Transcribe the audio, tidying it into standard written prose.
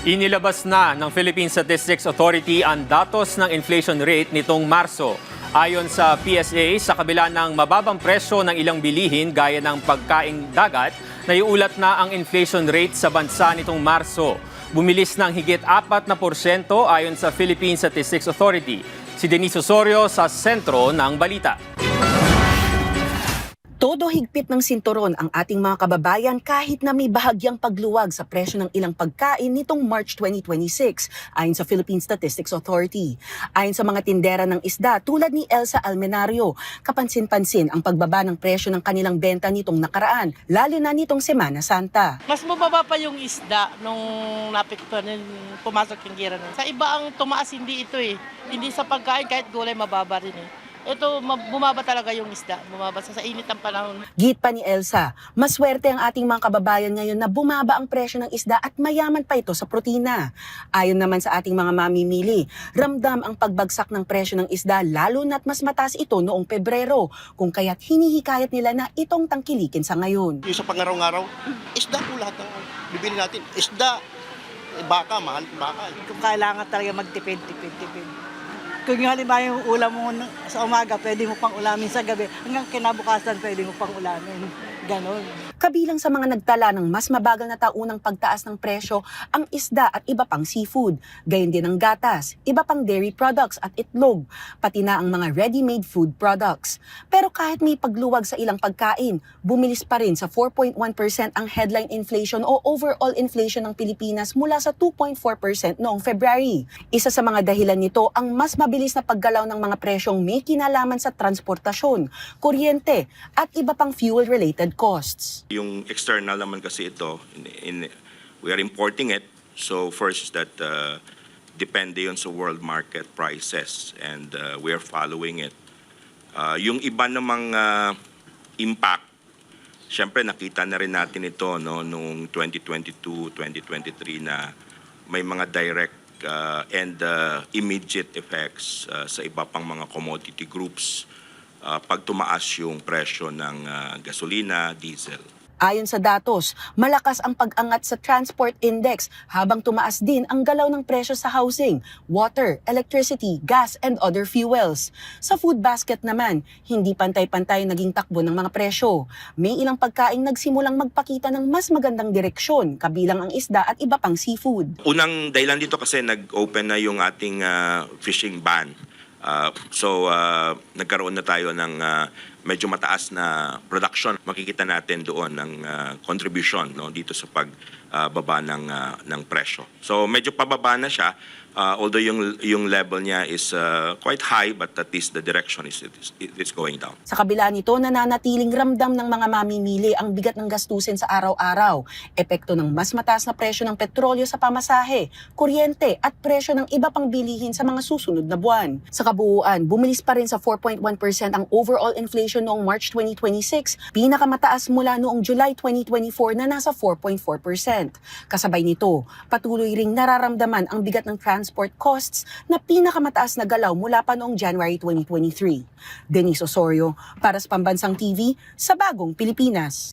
Inilabas na ng Philippine Statistics Authority ang datos ng inflation rate nitong Marso. Ayon sa PSA, sa kabila ng mababang presyo ng ilang bilihin gaya ng pagkaing dagat, naiulat na ang inflation rate sa bansa nitong Marso. Bumilis ng higit 4% ayon sa Philippine Statistics Authority. Si Denise Osorio sa sentro ng balita. Todo higpit ng sinturon ang ating mga kababayan kahit na may bahagyang pagluwag sa presyo ng ilang pagkain nitong March 2026, ayon sa Philippine Statistics Authority. Ayon sa mga tindera ng isda tulad ni Elsa Almenario, kapansin-pansin ang pagbaba ng presyo ng kanilang benta nitong nakaraan, lalo na nitong Semana Santa. Mas mababa pa yung isda nung pumasok yung gira. Sa iba ang tumaas, hindi ito eh. Hindi sa pagkain, kahit gulay mababa rin eh. Ito, bumaba talaga yung isda, bumaba sa init ng panahon. Git pa ni Elsa, maswerte ang ating mga kababayan ngayon na bumaba ang presyo ng isda at mayaman pa ito sa protina. Ayon naman sa ating mga mamimili, ramdam ang pagbagsak ng presyo ng isda lalo na't mas mataas ito noong Pebrero, kung kaya't hinihikayat nila na itong tangkilikin sa ngayon. Yung sa pangaraw-araw, isda po lahat ng bibili natin. Isda, baka, mahal baka. Kung kailangan talaga magtipid. Kung yung halimbawa yung ulam mo sa umaga, pwede mo pang ulamin sa gabi. Hanggang kinabukasan, pwede mo pang ulamin. Ganon. Kabilang sa mga nagtala ng mas mabagal na taunang pagtaas ng presyo ang isda at iba pang seafood, gayon din ang gatas, iba pang dairy products at itlog, pati na ang mga ready-made food products. Pero kahit may pagluwag sa ilang pagkain, bumilis pa rin sa 4.1% ang headline inflation o overall inflation ng Pilipinas mula sa 2.4% noong February. Isa sa mga dahilan nito ang mas mabilis na paggalaw ng mga presyong may kinalaman sa transportasyon, kuryente at iba pang fuel-related costs. Yung external naman kasi ito, we are importing it. So first is that depende yun sa world market prices and we are following it. Yung iba namang impact, syempre nakita na rin natin ito no, noong 2022, 2023 na may mga direct and immediate effects sa iba pang mga commodity groups pag tumaas yung presyo ng gasolina, diesel. Ayon sa datos, malakas ang pag-angat sa transport index habang tumaas din ang galaw ng presyo sa housing, water, electricity, gas and other fuels. Sa food basket naman, hindi pantay-pantay naging takbo ng mga presyo. May ilang pagkaing nagsimulang magpakita ng mas magandang direksyon, kabilang ang isda at iba pang seafood. Unang dahilan dito kasi nag-open na yung ating fishing ban. So nagkaroon na tayo ng medyo mataas na production. Makikita natin doon ng contribution no, dito sa pagbaba ng presyo. So medyo pababa na siya, although yung level niya is quite high, but at least the direction is going down. Sa kabila nito, nananatiling ramdam ng mga mamimili ang bigat ng gastusin sa araw-araw, epekto ng mas mataas na presyo ng petrolyo sa pamasahe, kuryente at presyo ng iba pang bilihin sa mga susunod na buwan. Sa kabuuan, bumilis pa rin sa 4.1% ang overall inflation noong March 2026, pinakamataas mula noong July 2024 na nasa 4.4%. Kasabay nito, patuloy ring nararamdaman ang bigat ng transport costs na pinakamataas na galaw mula pa noong January 2023. Denise Osorio, para sa Pambansang TV, sa Bagong Pilipinas.